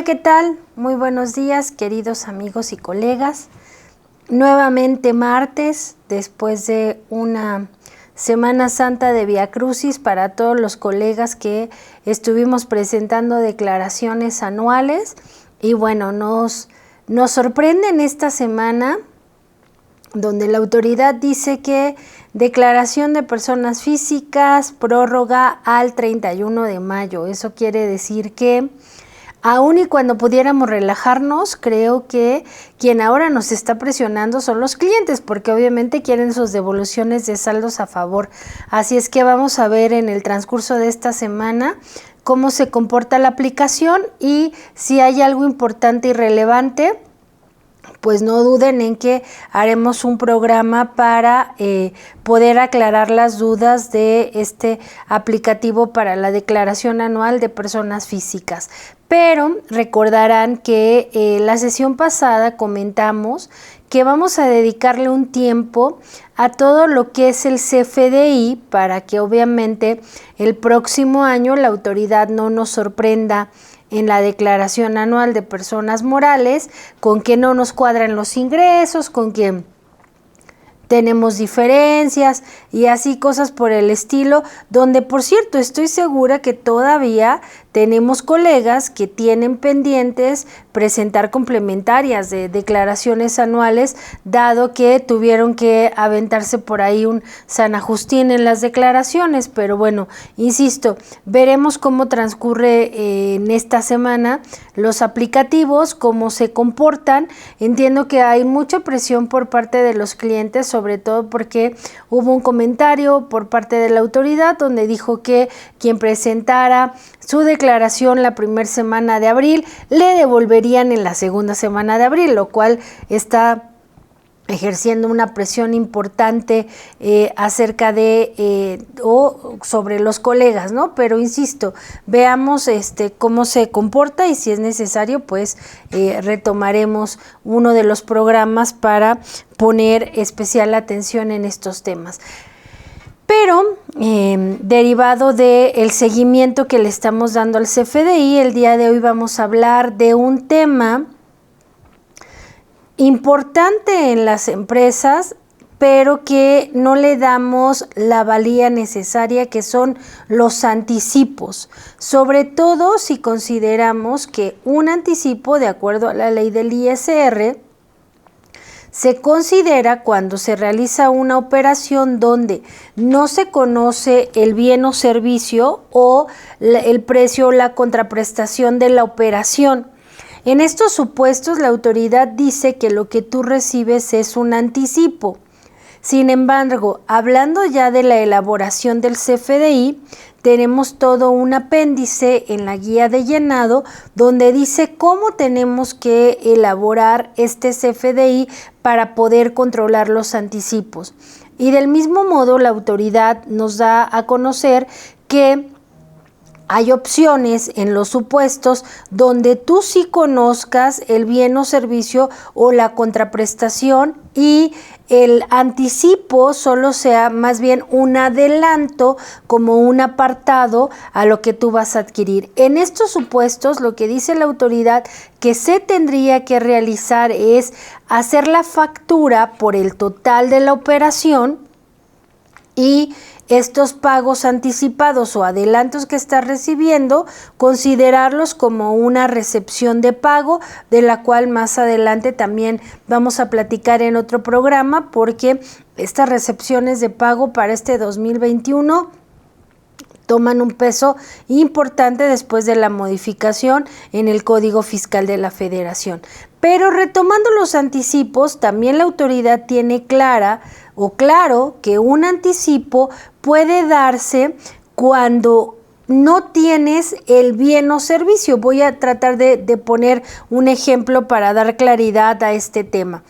¿qué tal? Muy buenos días, queridos amigos y colegas. Nuevamente martes, después de una Semana Santa de Vía Crucis, para todos los colegas que estuvimos presentando declaraciones anuales. Y bueno, nos sorprende en esta semana donde la autoridad dice que declaración de personas físicas, prórroga al 31 de mayo. Eso quiere decir que aún y cuando pudiéramos relajarnos, creo que quien ahora nos está presionando son los clientes, porque obviamente quieren sus devoluciones de saldos a favor. Así es que vamos a ver en el transcurso de esta semana cómo se comporta la aplicación y si hay algo importante y relevante, pues no duden en que haremos un programa para poder aclarar las dudas de este aplicativo para la declaración anual de personas físicas. Pero recordarán que la sesión pasada comentamos que vamos a dedicarle un tiempo a todo lo que es el CFDI para que obviamente el próximo año la autoridad no nos sorprenda en la declaración anual de personas morales, con que no nos cuadran los ingresos, con que tenemos diferencias y así cosas por el estilo, donde por cierto estoy segura que todavía tenemos colegas que tienen pendientes presentar complementarias de declaraciones anuales, dado que tuvieron que aventarse por ahí un San Agustín en las declaraciones. Pero bueno, insisto, veremos cómo transcurre en esta semana los aplicativos, cómo se comportan. Entiendo que hay mucha presión por parte de los clientes, sobre todo porque hubo un comentario por parte de la autoridad donde dijo que quien presentara su declaración la primera semana de abril le devolverían en la segunda semana de abril, lo cual está ejerciendo una presión importante acerca de o sobre los colegas, ¿no? Pero insisto, veamos cómo se comporta y si es necesario, pues retomaremos uno de los programas para poner especial atención en estos temas. Pero derivado del seguimiento que le estamos dando al CFDI, el día de hoy vamos a hablar de un tema importante en las empresas, pero que no le damos la valía necesaria, que son los anticipos, sobre todo si consideramos que un anticipo, de acuerdo a la ley del ISR, se considera cuando se realiza una operación donde no se conoce el bien o servicio o el precio o la contraprestación de la operación. En estos supuestos, la autoridad dice que lo que tú recibes es un anticipo. Sin embargo, hablando ya de la elaboración del CFDI, tenemos todo un apéndice en la guía de llenado donde dice cómo tenemos que elaborar este CFDI para poder controlar los anticipos. Y del mismo modo, la autoridad nos da a conocer que hay opciones en los supuestos donde tú sí conozcas el bien o servicio o la contraprestación y el anticipo solo sea más bien un adelanto como un apartado a lo que tú vas a adquirir. En estos supuestos, lo que dice la autoridad que se tendría que realizar es hacer la factura por el total de la operación y estos pagos anticipados o adelantos que estás recibiendo, considerarlos como una recepción de pago, de la cual más adelante también vamos a platicar en otro programa, porque estas recepciones de pago para este 2021 toman un peso importante después de la modificación en el Código Fiscal de la Federación. Pero retomando los anticipos, también la autoridad tiene claro que un anticipo puede darse cuando no tienes el bien o servicio. Voy a tratar de poner un ejemplo para dar claridad a este tema.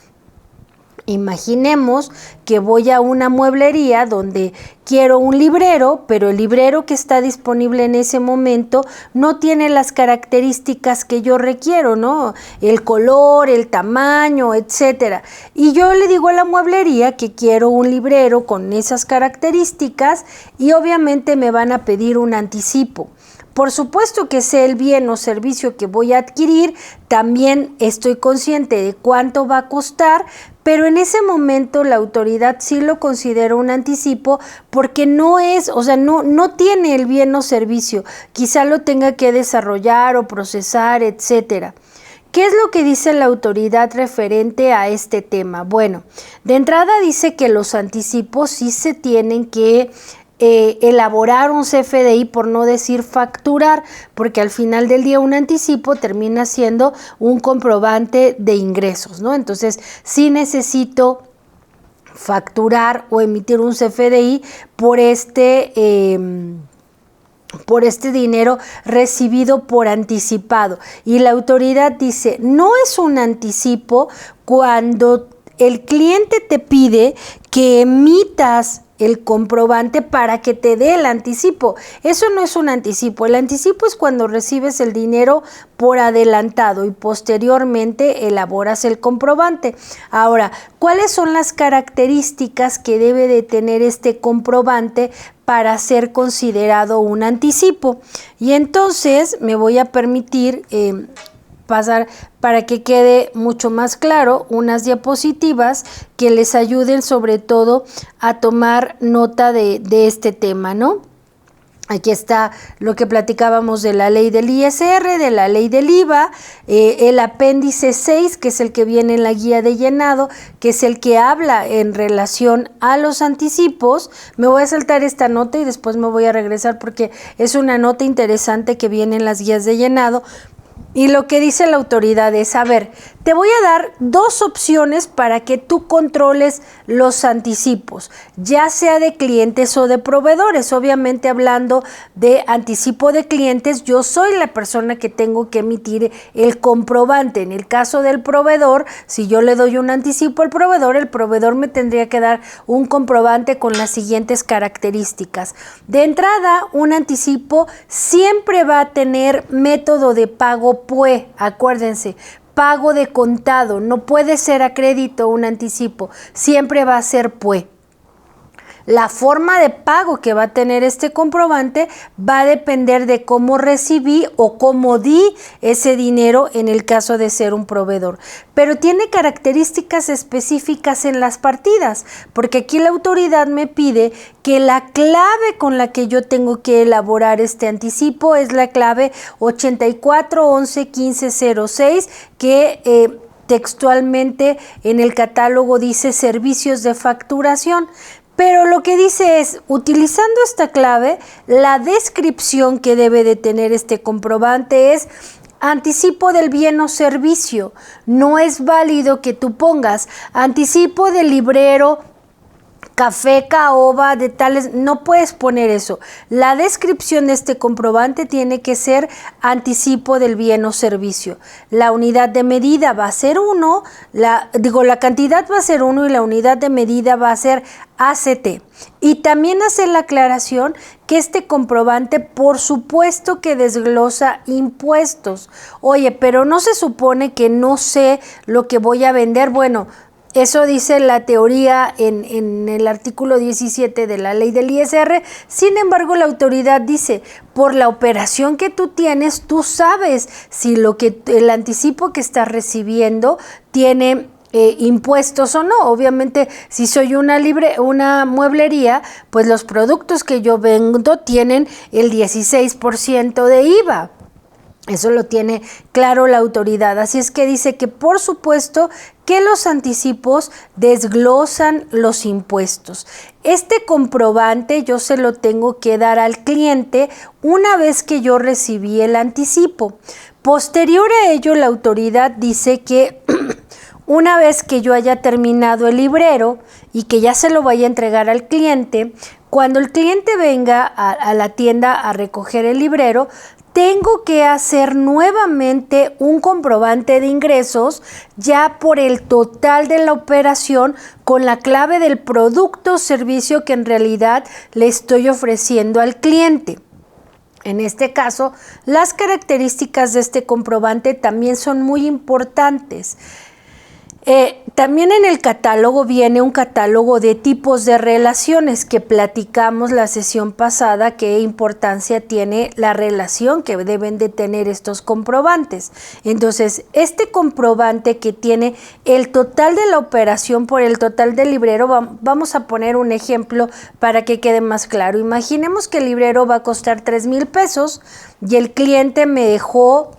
Imaginemos que voy a una mueblería donde quiero un librero, pero el librero que está disponible en ese momento no tiene las características que yo requiero, ¿no? El color, el tamaño, etcétera. Y yo le digo a la mueblería que quiero un librero con esas características y obviamente me van a pedir un anticipo. por supuesto que sé el bien o servicio que voy a adquirir, también estoy consciente de cuánto va a costar, pero en ese momento la autoridad sí lo considera un anticipo porque no es, o sea, no tiene el bien o servicio, quizá lo tenga que desarrollar o procesar, etcétera. ¿Qué es lo que dice la autoridad referente a este tema? Bueno, de entrada dice que los anticipos sí se tienen que elaborar un CFDI, por no decir facturar, porque al final del día un anticipo termina siendo un comprobante de ingresos, ¿no? Entonces, sí necesito facturar o emitir un CFDI por este dinero recibido por anticipado. Y la autoridad dice, no es un anticipo cuando el cliente te pide que emitas el comprobante para que te dé el anticipo. Eso no es un anticipo. El anticipo es cuando recibes el dinero por adelantado y posteriormente elaboras el comprobante. Ahora, ¿cuáles son las características que debe de tener este comprobante para ser considerado un anticipo? Y entonces me voy a permitir pasar para que quede mucho más claro unas diapositivas que les ayuden sobre todo a tomar nota de este tema, ¿no? Aquí está lo que platicábamos de la ley del ISR, de la ley del IVA, el apéndice 6, que es el que viene en la guía de llenado, que es el que habla en relación a los anticipos. Me voy a saltar esta nota y después me voy a regresar porque es una nota interesante que viene en las guías de llenado. Y lo que dice la autoridad es, a ver, te voy a dar dos opciones para que tú controles los anticipos, ya sea de clientes o de proveedores. Obviamente hablando de anticipo de clientes, yo soy la persona que tengo que emitir el comprobante. En el caso del proveedor, si yo le doy un anticipo al proveedor, el proveedor me tendría que dar un comprobante con las siguientes características. De entrada, un anticipo siempre va a tener método de pago PUE, acuérdense, pago de contado, no puede ser a crédito un anticipo, siempre va a ser PUE. La forma de pago que va a tener este comprobante va a depender de cómo recibí o cómo di ese dinero en el caso de ser un proveedor. Pero tiene características específicas en las partidas, porque aquí la autoridad me pide que la clave con la que yo tengo que elaborar este anticipo es la clave 84111506, que textualmente en el catálogo dice servicios de facturación. Pero lo que dice es, utilizando esta clave, la descripción que debe de tener este comprobante es anticipo del bien o servicio. No es válido que tú pongas anticipo del librero, café, caoba, de tales, no puedes poner eso. La descripción de este comprobante tiene que ser anticipo del bien o servicio. La unidad de medida va a ser 1, la cantidad va a ser 1 y la unidad de medida va a ser ACT. Y también hacer la aclaración que este comprobante por supuesto que desglosa impuestos. Oye, pero no se supone que no sé lo que voy a vender. Bueno, eso dice la teoría en el artículo 17 de la ley del ISR. Sin embargo, la autoridad dice, por la operación que tú tienes, tú sabes si el anticipo que estás recibiendo tiene impuestos o no. Obviamente, si soy una mueblería, pues los productos que yo vendo tienen el 16% de IVA. Eso lo tiene claro la autoridad. Así es que dice que por supuesto que los anticipos desglosan los impuestos. Este comprobante yo se lo tengo que dar al cliente una vez que yo recibí el anticipo. Posterior a ello, la autoridad dice que una vez que yo haya terminado el librero y que ya se lo vaya a entregar al cliente, cuando el cliente venga a la tienda a recoger el librero, tengo que hacer nuevamente un comprobante de ingresos ya por el total de la operación con la clave del producto o servicio que en realidad le estoy ofreciendo al cliente. En este caso, las características de este comprobante también son muy importantes. También en el catálogo viene un catálogo de tipos de relaciones que platicamos la sesión pasada, qué importancia tiene la relación que deben de tener estos comprobantes. Entonces, este comprobante que tiene el total de la operación por el total del librero, vamos a poner un ejemplo para que quede más claro. Imaginemos que el librero va a costar 3,000 pesos y el cliente me dejó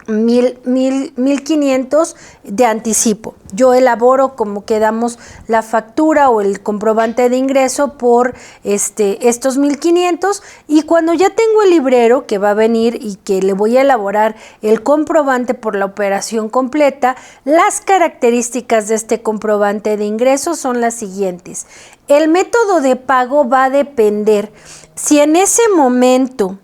1,500 de anticipo. Yo elaboro, como quedamos, la factura o el comprobante de ingreso por estos 1,500, y cuando ya tengo el librero que va a venir y que le voy a elaborar el comprobante por la operación completa, las características de este comprobante de ingreso son las siguientes. El método de pago va a depender si en ese momento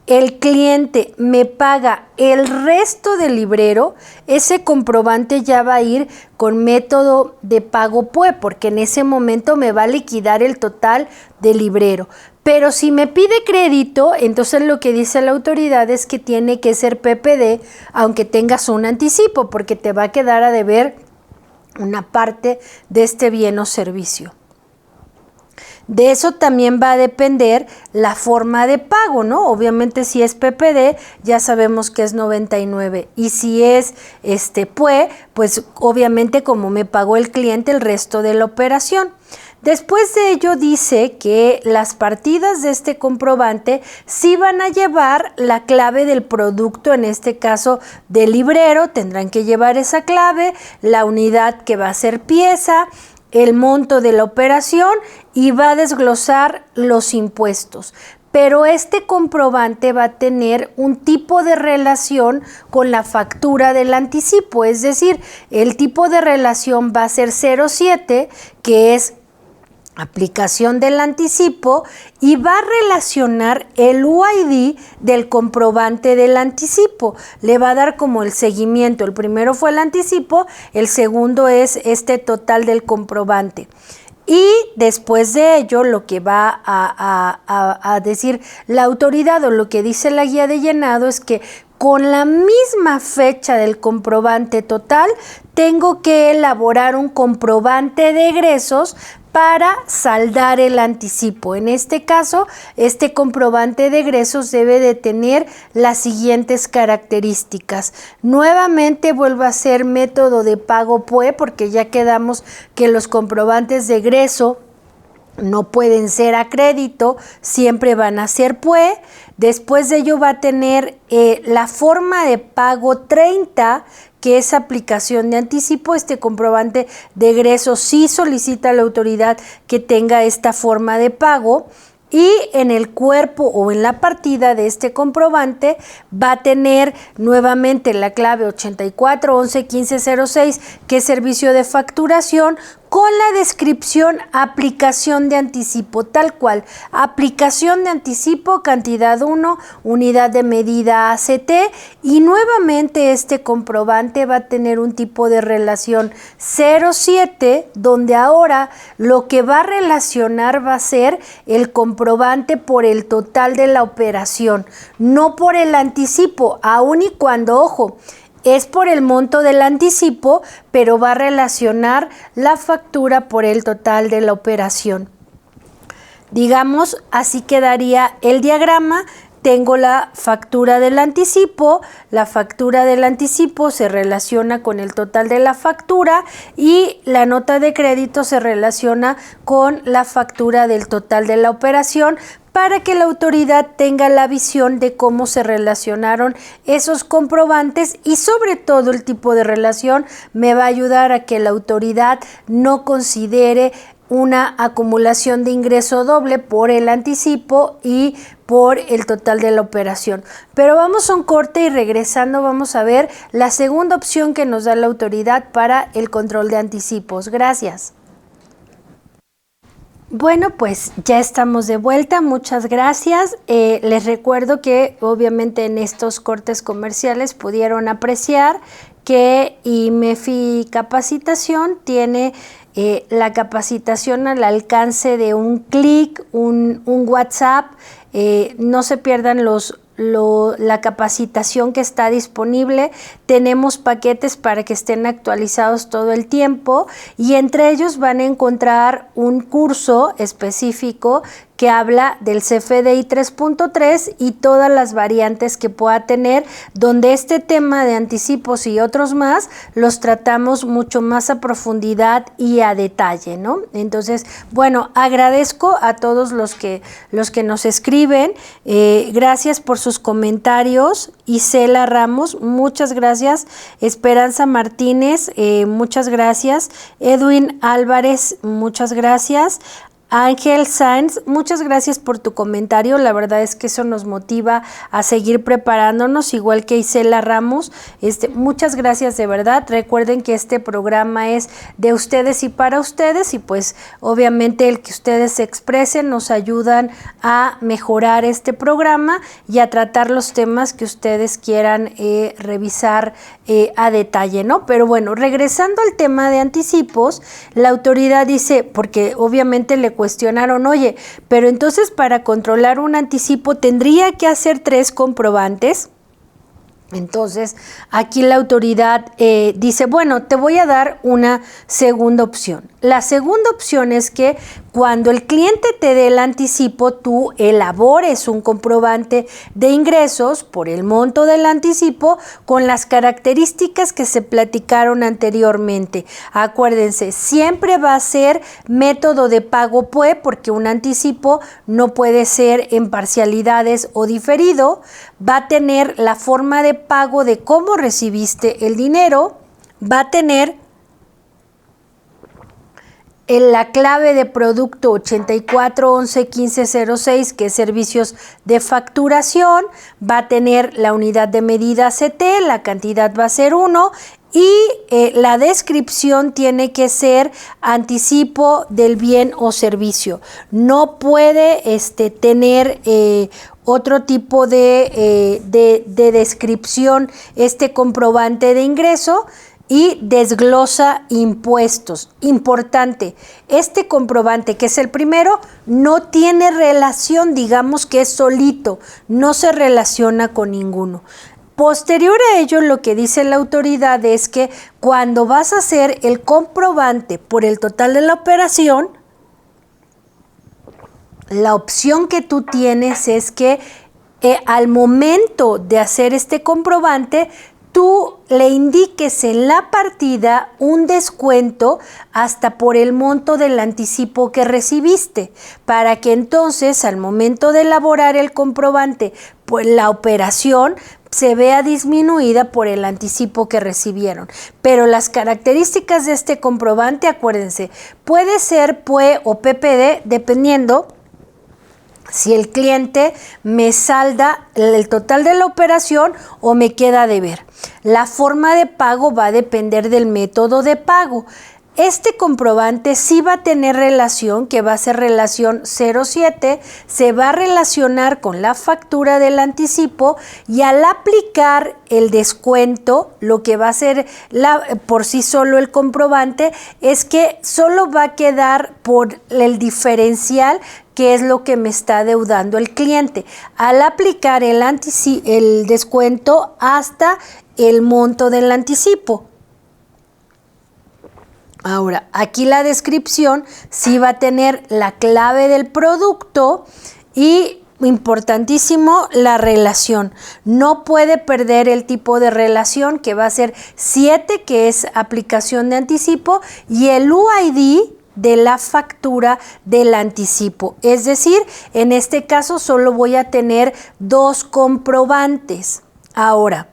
el cliente me paga el resto del librero, ese comprobante ya va a ir con método de pago PUE, porque en ese momento me va a liquidar el total del librero. Pero si me pide crédito, entonces lo que dice la autoridad es que tiene que ser PPD, aunque tengas un anticipo, porque te va a quedar a deber una parte de este bien o servicio. De eso también va a depender la forma de pago, ¿no? Obviamente si es PPD ya sabemos que es 99, y si es PUE, pues obviamente como me pagó el cliente el resto de la operación. Después de ello dice que las partidas de este comprobante sí van a llevar la clave del producto, en este caso del librero, tendrán que llevar esa clave, la unidad que va a ser pieza, el monto de la operación, y va a desglosar los impuestos. Pero este comprobante va a tener un tipo de relación con la factura del anticipo, es decir, el tipo de relación va a ser 07, que es aplicación del anticipo, y va a relacionar el UID del comprobante del anticipo. Le va a dar como el seguimiento. El primero fue el anticipo, el segundo es este total del comprobante. Y después de ello, lo que va a decir la autoridad, o lo que dice la guía de llenado, es que con la misma fecha del comprobante total, tengo que elaborar un comprobante de egresos para saldar el anticipo. En este caso, este comprobante de egresos debe de tener las siguientes características. Nuevamente vuelvo a hacer método de pago PUE, porque ya quedamos que los comprobantes de egreso no pueden ser a crédito, siempre van a ser PUE. Después de ello va a tener la forma de pago 30, que es aplicación de anticipo. Este comprobante de egreso sí solicita a la autoridad que tenga esta forma de pago. Y en el cuerpo o en la partida de este comprobante va a tener nuevamente la clave 84111506, que es servicio de facturación, con la descripción aplicación de anticipo, tal cual, aplicación de anticipo, cantidad 1, unidad de medida ACT, y nuevamente este comprobante va a tener un tipo de relación 07, donde ahora lo que va a relacionar va a ser el comprobante por el total de la operación, no por el anticipo, aun y cuando, ojo, es por el monto del anticipo, pero va a relacionar la factura por el total de la operación. Digamos, así quedaría el diagrama. Tengo la factura del anticipo, la factura del anticipo se relaciona con el total de la factura, y la nota de crédito se relaciona con la factura del total de la operación, para que la autoridad tenga la visión de cómo se relacionaron esos comprobantes, y sobre todo el tipo de relación me va a ayudar a que la autoridad no considere una acumulación de ingreso doble por el anticipo y por el total de la operación. Pero vamos a un corte, y regresando vamos a ver la segunda opción que nos da la autoridad para el control de anticipos. Gracias. Bueno, pues ya estamos de vuelta, muchas gracias. Les recuerdo que obviamente en estos cortes comerciales pudieron apreciar que IMEFI Capacitación tiene la capacitación al alcance de un clic, un WhatsApp. No se pierdan los la capacitación que está disponible. Tenemos paquetes para que estén actualizados todo el tiempo y entre ellos van a encontrar un curso específico que habla del CFDI 3.3 y todas las variantes que pueda tener, donde este tema de anticipos y otros más los tratamos mucho más a profundidad y a detalle, ¿no? Entonces, bueno, agradezco a todos los que nos escriben, gracias por sus comentarios. Isela Ramos, muchas gracias. Esperanza Martínez, muchas gracias. Edwin Álvarez, muchas gracias. Ángel Sáenz, muchas gracias por tu comentario, la verdad es que eso nos motiva a seguir preparándonos, igual que Isela Ramos, muchas gracias de verdad. Recuerden que este programa es de ustedes y para ustedes y pues obviamente el que ustedes se expresen nos ayudan a mejorar este programa y a tratar los temas que ustedes quieran revisar a detalle, ¿no? Pero bueno, regresando al tema de anticipos, la autoridad dice, porque obviamente le cuestionaron, oye, pero entonces para controlar un anticipo tendría que hacer 3 comprobantes. Entonces, aquí la autoridad dice, bueno, te voy a dar una segunda opción. La segunda opción es que cuando el cliente te dé el anticipo, tú elabores un comprobante de ingresos por el monto del anticipo con las características que se platicaron anteriormente. Acuérdense, siempre va a ser método de pago PUE porque un anticipo no puede ser en parcialidades o diferido. Va a tener la forma de pago de cómo recibiste el dinero, va a tener en la clave de producto 84111506, que es servicios de facturación, va a tener la unidad de medida CT, la cantidad va a ser 1 y la descripción tiene que ser anticipo del bien o servicio. No puede tener otro tipo de descripción este comprobante de ingreso. Y desglosa impuestos. Importante, este comprobante, que es el primero, no tiene relación, digamos que es solito, no se relaciona con ninguno. Posterior a ello, lo que dice la autoridad es que cuando vas a hacer el comprobante por el total de la operación, la opción que tú tienes es que al momento de hacer este comprobante, tú le indiques en la partida un descuento hasta por el monto del anticipo que recibiste, para que entonces al momento de elaborar el comprobante, pues la operación se vea disminuida por el anticipo que recibieron. Pero las características de este comprobante, acuérdense, puede ser PUE o PPD dependiendo si el cliente me salda el total de la operación o me queda a deber. La forma de pago va a depender del método de pago. Este comprobante sí va a tener relación, que va a ser relación 07, se va a relacionar con la factura del anticipo y al aplicar el descuento, lo que va a hacer por sí solo el comprobante es que solo va a quedar por el diferencial, que es lo que me está deudando el cliente, al aplicar el descuento hasta el monto del anticipo. Ahora, aquí la descripción sí va a tener la clave del producto y, importantísimo, la relación. No puede perder el tipo de relación, que va a ser 7, que es aplicación de anticipo, y el UID de la factura del anticipo. Es decir, en este caso solo voy a tener 2 comprobantes. Ahora,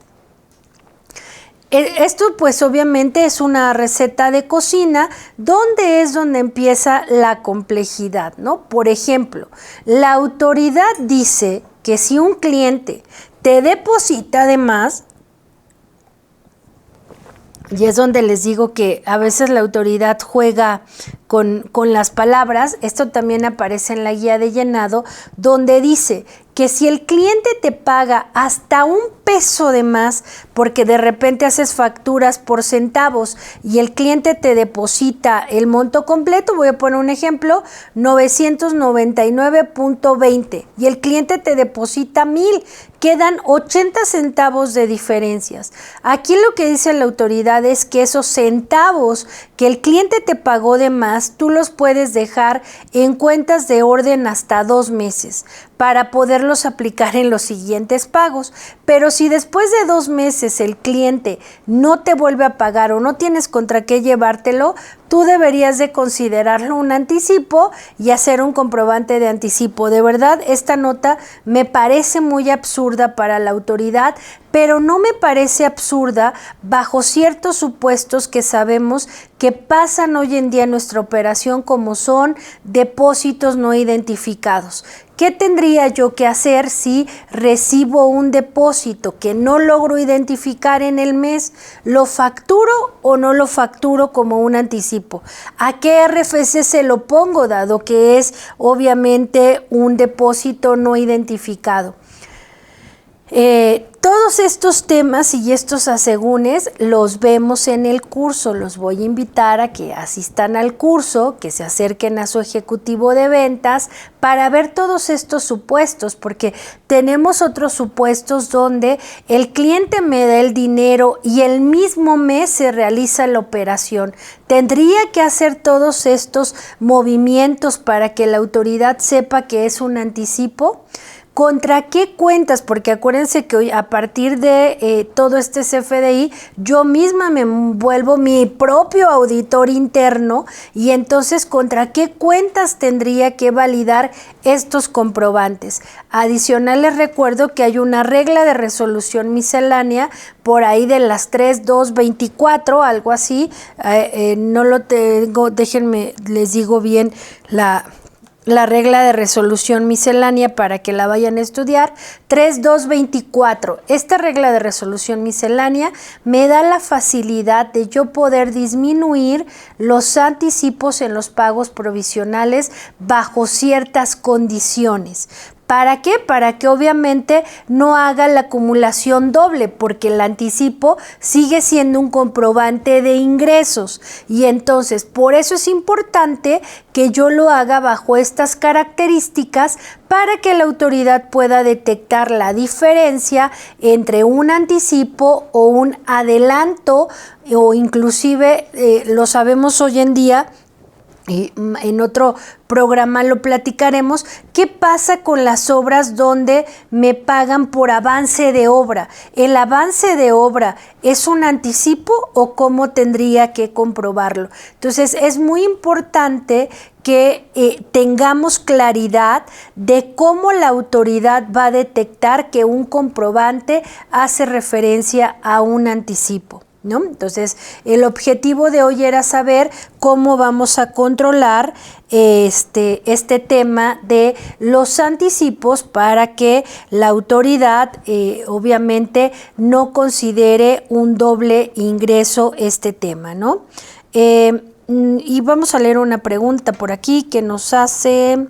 esto pues obviamente es una receta de cocina donde empieza la complejidad, ¿no? Por ejemplo, la autoridad dice que si un cliente te deposita de más, y es donde les digo que a veces la autoridad juega con las palabras. Esto también aparece en la guía de llenado, donde dice que si el cliente te paga hasta $1 de más, porque de repente haces facturas por centavos y el cliente te deposita el monto completo, voy a poner un ejemplo, 999.20, y el cliente te deposita 1,000, quedan 80 centavos de diferencias. Aquí lo que dice la autoridad es que esos centavos que el cliente te pagó de más, tú los puedes dejar en cuentas de orden hasta 2 meses para poderlos aplicar en los siguientes pagos. Pero si después de 2 meses el cliente no te vuelve a pagar o no tienes contra qué llevártelo, tú deberías de considerarlo un anticipo y hacer un comprobante de anticipo. De verdad, esta nota me parece muy absurda para la autoridad, pero no me parece absurda bajo ciertos supuestos que sabemos que pasan hoy en día en nuestra operación, como son depósitos no identificados. ¿Qué tendría yo que hacer si recibo un depósito que no logro identificar en el mes? ¿Lo facturo o no lo facturo como un anticipo? ¿A qué RFC se lo pongo, dado que es obviamente un depósito no identificado? Todos estos temas y estos asegúnes los vemos en el curso. Los voy a invitar a que asistan al curso, que se acerquen a su ejecutivo de ventas para ver todos estos supuestos, porque tenemos otros supuestos donde el cliente me da el dinero y el mismo mes se realiza la operación. Tendría que hacer todos estos movimientos para que la autoridad sepa que es un anticipo. ¿Contra qué cuentas? Porque acuérdense que hoy, a partir de todo este CFDI, yo misma me vuelvo mi propio auditor interno, y entonces ¿contra qué cuentas tendría que validar estos comprobantes? Adicional, les recuerdo que hay una regla de resolución miscelánea por ahí de las 3.2.24, algo así, no lo tengo, déjenme, les digo bien la regla de resolución miscelánea para que la vayan a estudiar, 3.2.24. Esta regla de resolución miscelánea me da la facilidad de yo poder disminuir los anticipos en los pagos provisionales bajo ciertas condiciones. ¿Para qué? Para que obviamente no haga la acumulación doble, porque el anticipo sigue siendo un comprobante de ingresos, y entonces por eso es importante que yo lo haga bajo estas características para que la autoridad pueda detectar la diferencia entre un anticipo o un adelanto, o inclusive lo sabemos hoy en día, y en otro programa lo platicaremos, qué pasa con las obras donde me pagan por avance de obra. ¿El avance de obra es un anticipo o cómo tendría que comprobarlo? Entonces es muy importante que tengamos claridad de cómo la autoridad va a detectar que un comprobante hace referencia a un anticipo, ¿no? Entonces, el objetivo de hoy era saber cómo vamos a controlar este tema de los anticipos para que la autoridad obviamente no considere un doble ingreso este tema, ¿no? Y vamos a leer una pregunta por aquí que nos hace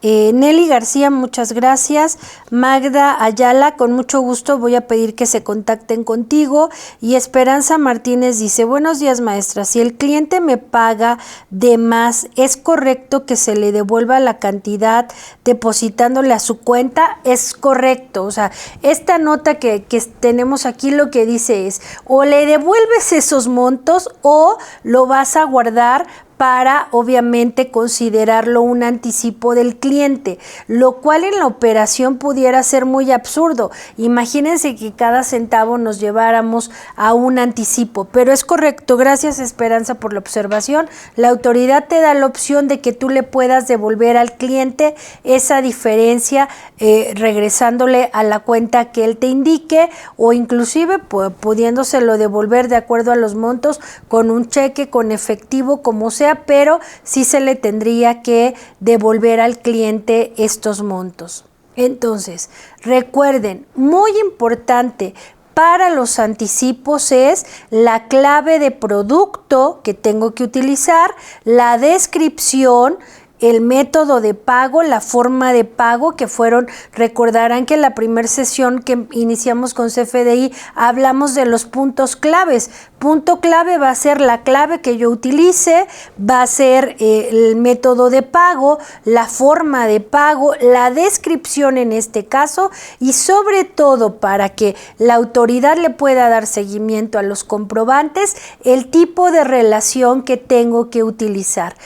Nelly García, muchas gracias. Magda Ayala, con mucho gusto voy a pedir que se contacten contigo. Y Esperanza Martínez dice, buenos días maestra, si el cliente me paga de más, ¿es correcto que se le devuelva la cantidad depositándole a su cuenta? Es correcto, o sea, esta nota que tenemos aquí lo que dice es, o le devuelves esos montos o lo vas a guardar para obviamente considerarlo un anticipo del cliente, lo cual en la operación pudiera ser muy absurdo. Imagínense que cada centavo nos lleváramos a un anticipo, pero es correcto. Gracias Esperanza por la observación. La autoridad te da la opción de que tú le puedas devolver al cliente esa diferencia regresándole a la cuenta que él te indique, o inclusive pudiéndoselo devolver de acuerdo a los montos con un cheque, con efectivo, como sea, pero sí se le tendría que devolver al cliente estos montos. Entonces, recuerden, muy importante, para los anticipos es la clave de producto que tengo que utilizar, la descripción, el método de pago, la forma de pago, que recordarán que en la primera sesión que iniciamos con CFDI hablamos de los puntos claves. Punto clave va a ser la clave que yo utilice, va a ser el método de pago, la forma de pago, la descripción en este caso, y sobre todo para que la autoridad le pueda dar seguimiento a los comprobantes, el tipo de relación que tengo que utilizar.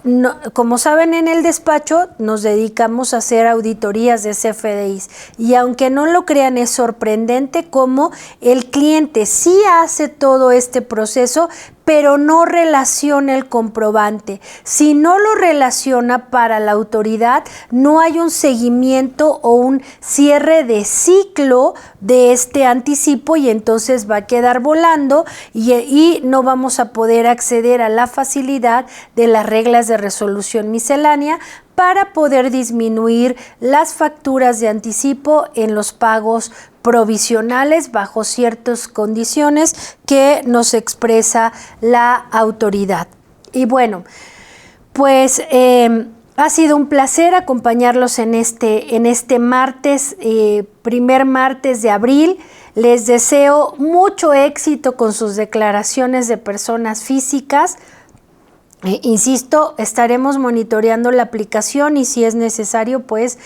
No, como saben, en el despacho nos dedicamos a hacer auditorías de CFDIs y aunque no lo crean, es sorprendente cómo el cliente sí hace todo este proceso, pero no relaciona el comprobante. Si no lo relaciona para la autoridad, no hay un seguimiento o un cierre de ciclo de este anticipo y entonces va a quedar volando y no vamos a poder acceder a la facilidad de las reglas de resolución miscelánea para poder disminuir las facturas de anticipo en los pagos provisionales bajo ciertas condiciones que nos expresa la autoridad. Y bueno, pues ha sido un placer acompañarlos en este martes, primer martes de abril. Les deseo mucho éxito con sus declaraciones de personas físicas. Insisto, estaremos monitoreando la aplicación y si es necesario, pues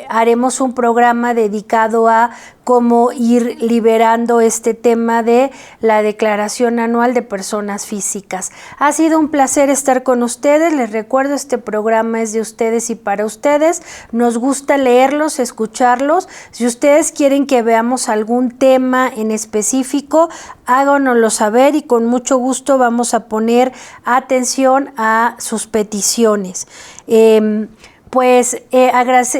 haremos un programa dedicado a cómo ir liberando este tema de la declaración anual de personas físicas. Ha sido un placer estar con ustedes. Les recuerdo, este programa es de ustedes y para ustedes. Nos gusta leerlos, escucharlos. Si ustedes quieren que veamos algún tema en específico, háganoslo saber y con mucho gusto vamos a poner atención a sus peticiones.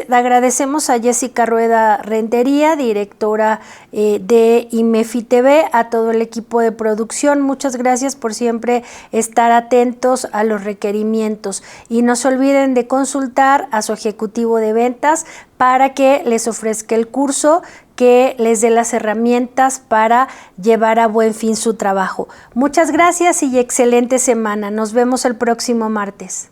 Agradecemos a Jessica Rueda Rentería, directora de IMEFI TV, a todo el equipo de producción. Muchas gracias por siempre estar atentos a los requerimientos y no se olviden de consultar a su ejecutivo de ventas para que les ofrezca el curso que les dé las herramientas para llevar a buen fin su trabajo. Muchas gracias y excelente semana. Nos vemos el próximo martes.